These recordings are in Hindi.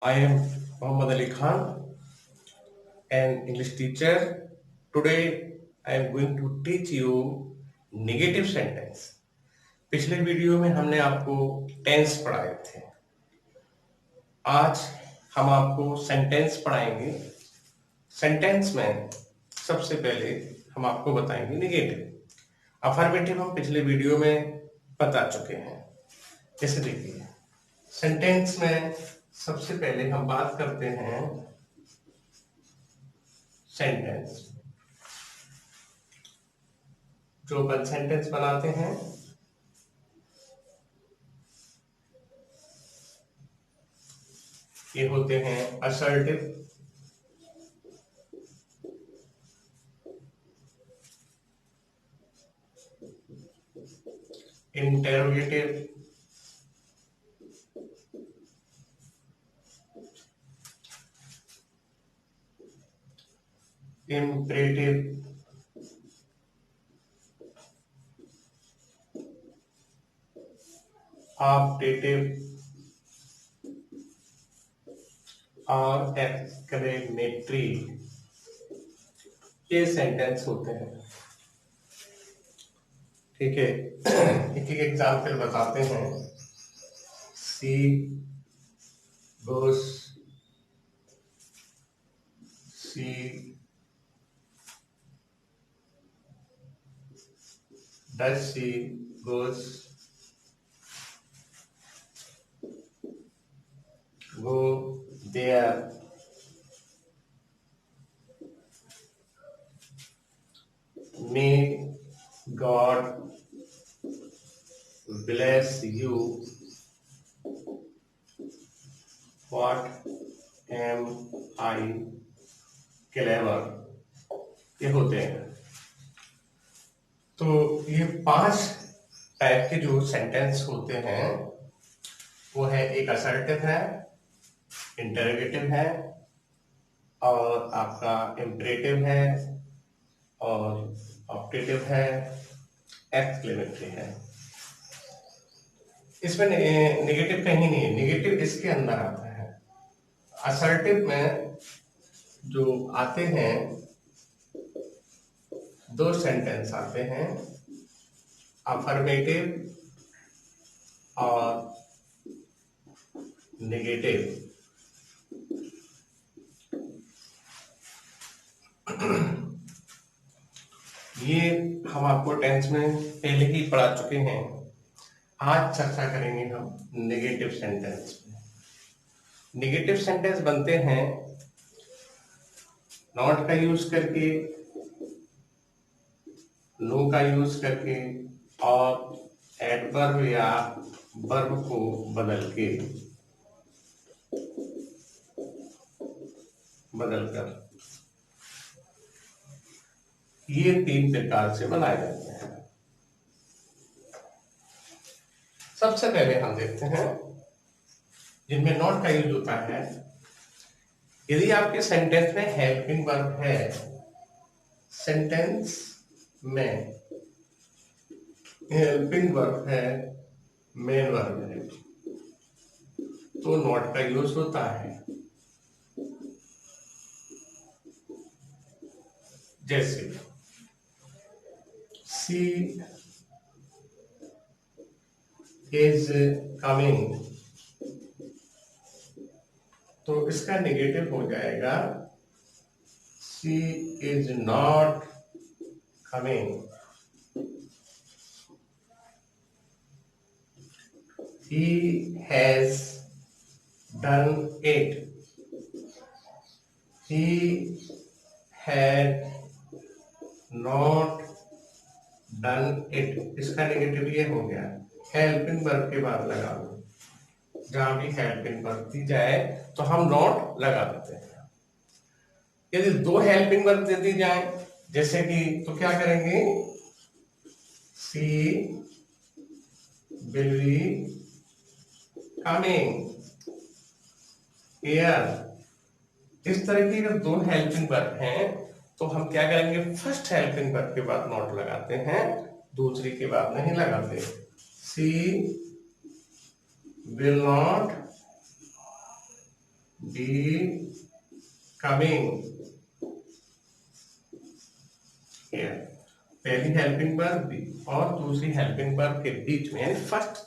I am Muhammad Ali Khan, an English teacher. Today I am going to teach you negative sentence. पिछले वीडियो में हमने आपको टेंस पढ़ाए थे। आज हम आपको सेंटेंस पढ़ाएंगे। सेंटेंस में सबसे पहले हम आपको बताएंगे नेगेटिव। अफर्मेटिव हम पिछले वीडियो में बता चुके हैं। जैसे देखिए, सेंटेंस में सबसे पहले हम बात करते हैं सेंटेंस। जो अपन सेंटेंस बनाते हैं ये होते हैं असर्टिव, इंटेरोगेटिव, इम्परेटिव, ऑप्टेटिव और एक्सक्लेमेटरी। ये सेंटेंस होते हैं। ठीक है, एक एक एग्जाम्पल बताते हैं। She goes, she does she goes, go there, may God bless you, what am I clever। ये होते हैं। तो ये 5 टाइप के जो सेंटेंस होते हैं वो है, एक असर्टिव है, इंटरोगेटिव है, और आपका इम्परेटिव है, और ऑप्टेटिव है, एक्सक्लेमेटरी है। इसमें नेगेटिव कहीं नहीं है, नेगेटिव इसके अंदर आता है। असर्टिव में जो आते हैं 2 सेंटेंस आते हैं, अफर्मेटिव और नेगेटिव। ये हम आपको टेंस में पहले ही पढ़ा चुके हैं। आज चर्चा करेंगे हम नेगेटिव सेंटेंस में। नेगेटिव सेंटेंस बनते हैं नॉट का यूज करके, नो का यूज करके और एडवर्ब या वर्ब को बदलकर। ये 3 प्रकार से बनाए जाते हैं। सबसे पहले हम देखते हैं जिनमें नॉट का यूज होता है। यदि आपके सेंटेंस में हेल्पिंग वर्ब है, सेंटेंस में हेल्पिंग वर्ब है, मेन वर्ब है, तो नॉट का यूज होता है। जैसे सी इज कमिंग, तो इसका नेगेटिव हो जाएगा she is not coming. He has done it. He had not done it। इसका नेगेटिव ये हो गया। हेल्पिंग वर्ब के बाद लगा दो। जहां भी हेल्पिंग वर्ब दी जाए तो हम नॉट लगा देते हैं। यदि 2 हेल्पिंग वर्ब दे दी जाए, जैसे कि, तो क्या करेंगे? सी विल बी कमिंग हियर। इस तरह की अगर 2 हेल्पिंग वर्ब हैं तो हम क्या करेंगे? फर्स्ट हेल्पिंग वर्ब के बाद नॉट लगाते हैं, दूसरी के बाद नहीं लगाते। She will not be coming here. पहली हेल्पिंग वर्ब बी और दूसरी हेल्पिंग वर्ब के बीच में यानी फर्स्ट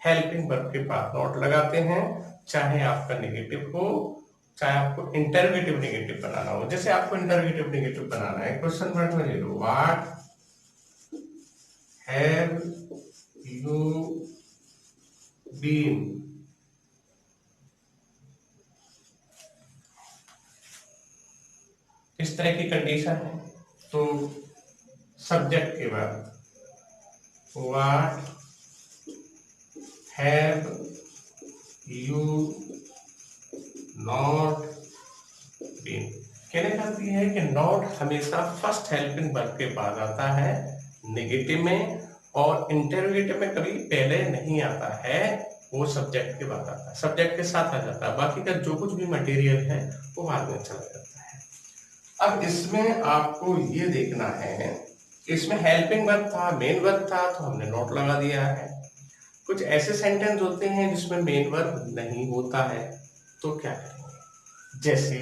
हेल्पिंग वर्ब के पास नॉट लगाते हैं, चाहे आपका नेगेटिव हो, चाहे आपको इंटरोगेटिव नेगेटिव बनाना हो। जैसे आपको इंटरोगेटिव नेगेटिव बनाना है, क्वेश्चन वर्ड में ले लो, व्हाट हैव यू बीन। इस तरह की कंडीशन है तो सब्जेक्ट के बाद what have you not been. कहने का अर्थ ये है कि नॉट हमेशा फर्स्ट हेल्पिंग वर्ब के बाद आता है नेगेटिव में, और इंटरोगेटिव में कभी पहले नहीं आता है, वो सब्जेक्ट के बाद आता है, सब्जेक्ट के साथ आ जाता है। बाकी का जो कुछ भी मटेरियल है वो बाद में चला जाता है। अब इसमें आपको ये देखना है, इसमें हेल्पिंग वर्ब था, मेन वर्ब था, तो हमने नॉट लगा दिया है। कुछ ऐसे सेंटेंस होते हैं जिसमें मेन वर्ब नहीं होता है, तो क्या करेंगे? जैसे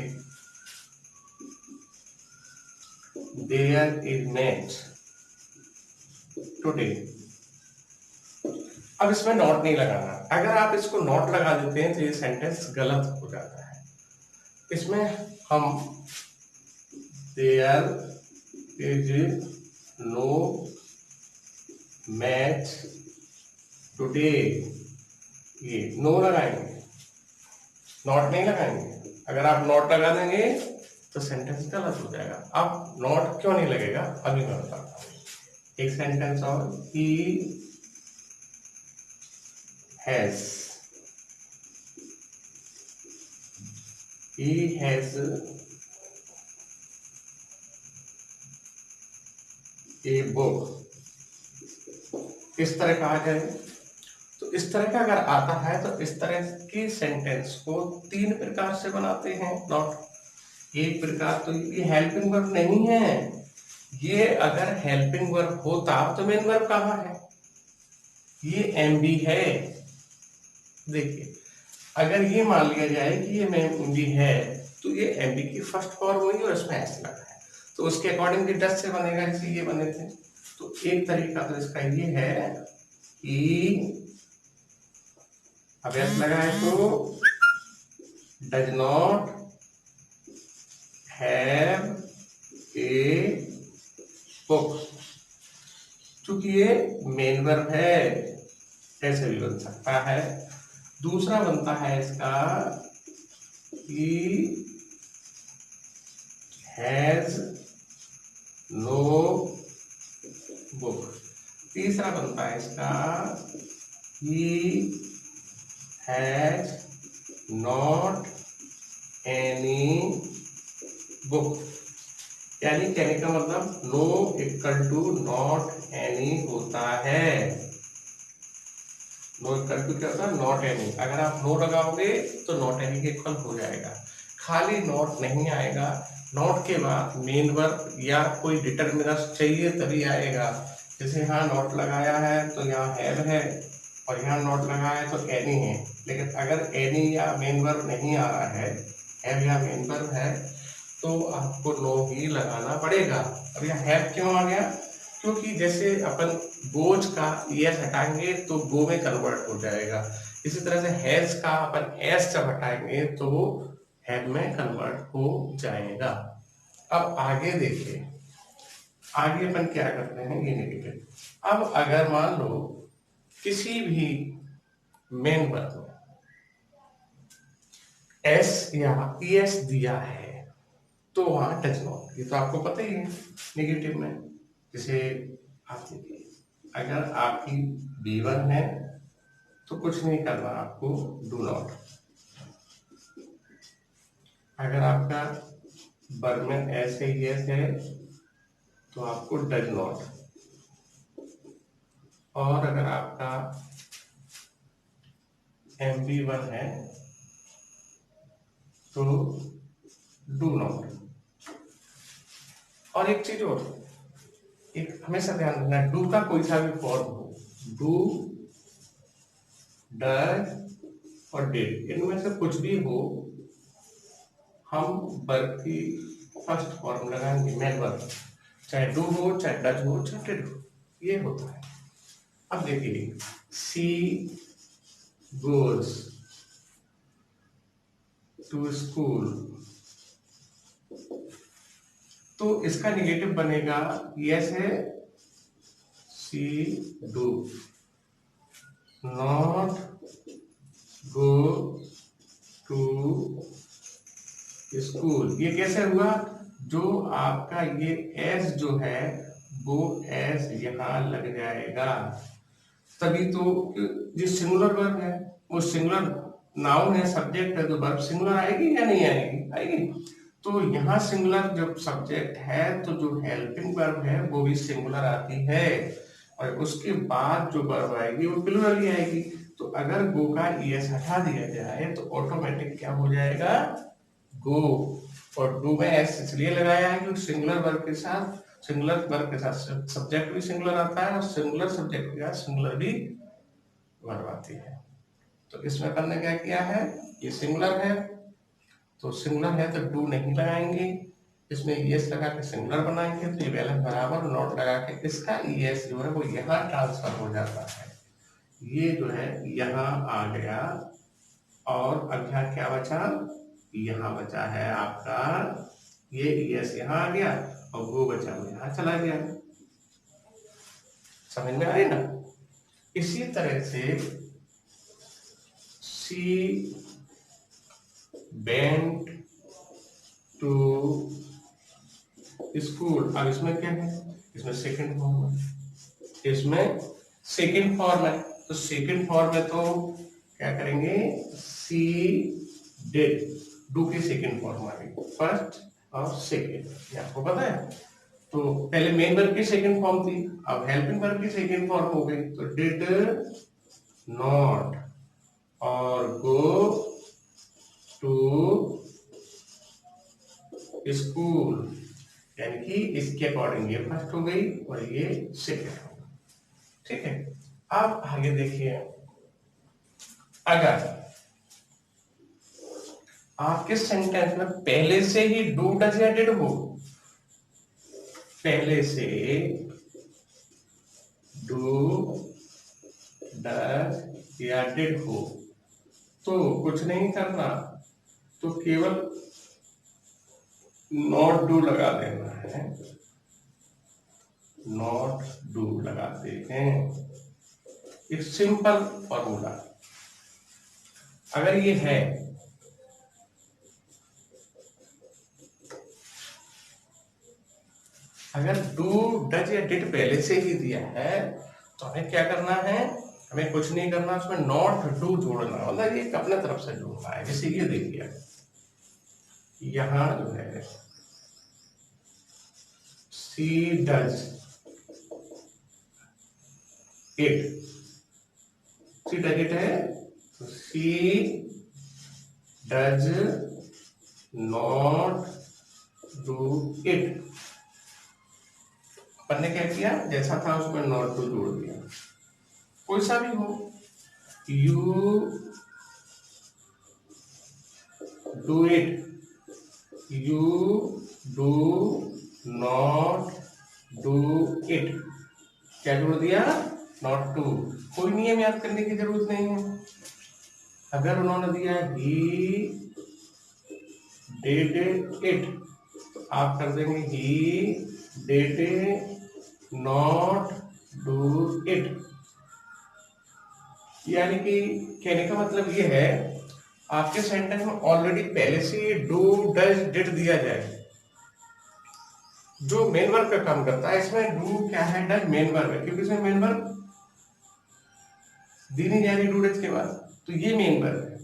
देयर इज मैच टुडे। अब इसमें नॉट नहीं लगाना। अगर आप इसको नॉट लगा देते हैं तो ये सेंटेंस गलत हो जाता है। इसमें हम there is no match today, ये नो लगाएंगे, नॉट नहीं लगाएंगे। अगर आप नॉट लगा देंगे तो सेंटेंस गलत हो जाएगा। अब नॉट क्यों नहीं लगेगा अभी मैं बताता हूँ। एक सेंटेंस और, ही हैज ए बुक। इस तरह का आ जाए तो इस तरह का अगर आता है तो इस तरह की सेंटेंस को तीन प्रकार से बनाते हैं नॉट। एक प्रकार तो ये हेल्पिंग वर्ब नहीं है, ये अगर हेल्पिंग वर्ब होता तो मेन वर्ब कहाँ है? ये एमबी है। देखिए अगर ये मान लिया जाए कि ये एमबी है तो ये एमबी की फर्स्ट फॉर्म हुई और इसमें एस लगा है, तो उसके अकॉर्डिंग दस से बनेगा, जैसे ये बने थे। तो एक तरीका तो इसका ये है कि अब एस लगा है तो does not have a book, क्योंकि ये मेन वर्ब है, ऐसे भी बन सकता है। दूसरा बनता है इसका ही हैज नो बुक। तीसरा बनता है इसका ही हैज नॉट एनी बुक। यानी कहने का मतलब no equal to not any होता है। नो इक्वल टू क्या होता है? Not any. अगर आप नो लगाओगे तो नॉट एनी के इक्वल हो जाएगा। खाली नॉट नहीं आएगा, नॉट के बाद मेन वर्ब या कोई डिटरमिनर चाहिए तभी आएगा। जैसे यहाँ नॉट लगाया है तो यहाँ हैव है, और यहाँ नॉट लगाया है तो एनी है। लेकिन अगर एनी या मेन वर्ब नहीं आ रहा है, हैव या मेन वर्ब है, तो आपको नो ही लगाना पड़ेगा। अब यहाँ हैव क्यों आ गया? क्योंकि जैसे अपन बोझ का एस हटाएंगे तो गो में कन्वर्ट हो जाएगा, इसी तरह से हैज का अपन एस जब हटाएंगे तो हैव में कन्वर्ट हो जाएगा। अब आगे देखिए, आगे अपन क्या करते हैं, ये नेगेटिव। अब अगर मान लो किसी भी मेन वर्ब में एस या एस दिया है तो वहां टच नॉट, ये तो आपको पता ही है नेगेटिव में। जैसे आप देखिए, अगर आपकी B1 है तो कुछ नहीं करना आपको, डू नॉट। अगर आपका वर्ब में एस है यस है तो आपको डज नॉट, और अगर आपका MB1 है तो डू नॉट। और एक चीज और, एक हमेशा ध्यान रखना, डू का कोई सा भी फॉर्म हो, डू, डज और डिड, इनमें से कुछ भी हो, हम वर्ब की फर्स्ट फॉर्म लगाएंगे, मेन वर्ब, चाहे डू हो, चाहे डज हो, चाहे डिड हो, ये होता है। अब देखिए, शी गोज टू स्कूल, तो इसका नेगेटिव बनेगा, यस है she do not go to school. ये कैसे हुआ? जो आपका ये एस जो है वो एस यहां लग जाएगा, तभी तो। जो सिंगुलर वर्ब है वो सिंगुलर नाउन है, सब्जेक्ट है, तो वर्ब सिंगुलर आएगी या नहीं आएगी? आएगी। तो यहाँ सिंगुलर जब सब्जेक्ट है तो जो हेल्पिंग वर्ब है वो भी सिंगुलर आती है, और उसके बाद जो वर्ब आएगी वो प्लूरल ही आएगी। तो अगर गो का ईएस हटा दिया जाए तो ऑटोमेटिक क्या हो जाएगा? गो। और डू में एस इसलिए लगाया है क्योंकि सिंगुलर वर्ब के साथ सब्जेक्ट भी सिंगुलर आता है, और सिंगुलर सब्जेक्ट के साथ सिंगुलर भी वर्ब आती है। तो इसमें करने क्या किया है, ये सिंगुलर है तो सिंगुलर है तो डू नहीं लगाएंगे, इसमें ईएस लगा के सिंगुलर बनाएंगे, तो ये बैलेंस बराबर नॉट लगा के इसका ईएस जो है वो यहाँ ट्रांसफर हो जाता है, ये जो है यहाँ आ गया। और अब यहाँ क्या बचा? यहाँ बचा है आपका ये ईएस यहाँ आ गया और वो बचा वो यहाँ चला गया। समझ में आ रही ना? इसी तरह से शी वेंट टू स्कूल, अब इसमें क्या है? इसमें सेकंड फॉर्म है, इसमें सेकंड फॉर्म है, तो सेकंड फॉर्म है तो क्या करेंगे? सी डिड, डू की सेकंड फॉर्म आ गई, फर्स्ट और सेकंड, आपको पता है। तो पहले मेन वर्ब की सेकंड फॉर्म थी, अब हेल्पिंग वर्ब की सेकंड फॉर्म हो गई, तो डिड नॉट और गो टू स्कूल, यानी कि इसके अकॉर्डिंग ये फर्स्ट हो गई और ये सेकंड हो गई। ठीक है, अब आगे देखिए, अगर आपके सेंटेंस में पहले से ही डू डज या डिड हो, पहले से डू डज या डिड हो, तो कुछ नहीं करना, तो केवल नॉट डू लगा देना है, नॉट डू लगाते हैं। एक सिंपल फॉर्मूला, अगर ये है अगर डू डज या डिड पहले से ही दिया है तो हमें क्या करना है? हमें कुछ नहीं करना, उसमें नॉट डू जोड़ना, मतलब ये अपने तरफ से जोड़ना है। जैसे ये देखिए, यहां जो है she does it, she does it है, तो she does not do it. अपन ने क्या किया? जैसा था उसमें नॉट टू जोड़ दिया, कोई सा भी हो। You do it, you do not do it, क्या जोड़ दिया? Not to. कोई नियम याद करने की जरूरत नहीं है। अगर उन्होंने दिया ही डिड इट, तो आप कर देंगे he did not do it. यानी कि कहने का मतलब ये है, आपके सेंटेंस में ऑलरेडी पहले से डू डज डिड दिया जाए, जो मेन वर्ब का काम करता है। इसमें डू क्या है? डज मेन वर्ब है, क्योंकि इसमें मेन वर्ब दी नहीं जा रही डू डज के बाद, तो ये मेन वर्ब है।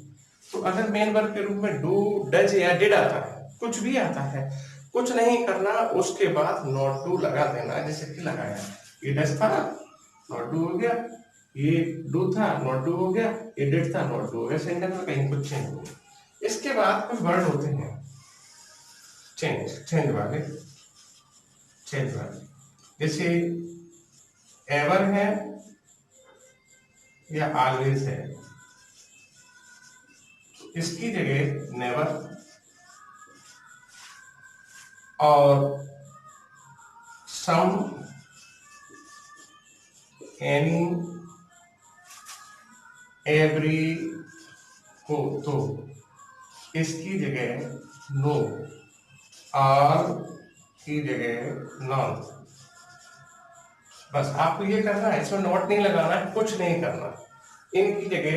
तो अगर मेन वर्ब के रूप में डू डज या डिड आता है, कुछ भी आता है, कुछ नहीं करना, उसके बाद नॉट डू लगा देना। जैसे कि लगाया, ये डज था, नॉट डू हो गया, ये डू था, नॉट डू हो गया, ये डिड था, नॉट डू हो गया। सेंटेंस में कहीं कुछ चेंज हो गया। इसके बाद कुछ वर्ड होते हैं चेंज वाले, जैसे एवर है या ऑलवेज है, इसकी जगह नेवर और सम, एनी, एवरी हो तो इसकी जगह नो, आर की जगह नॉन। बस आपको ये करना है, इसमें नोट नहीं लगाना है, कुछ नहीं करना, इनकी जगह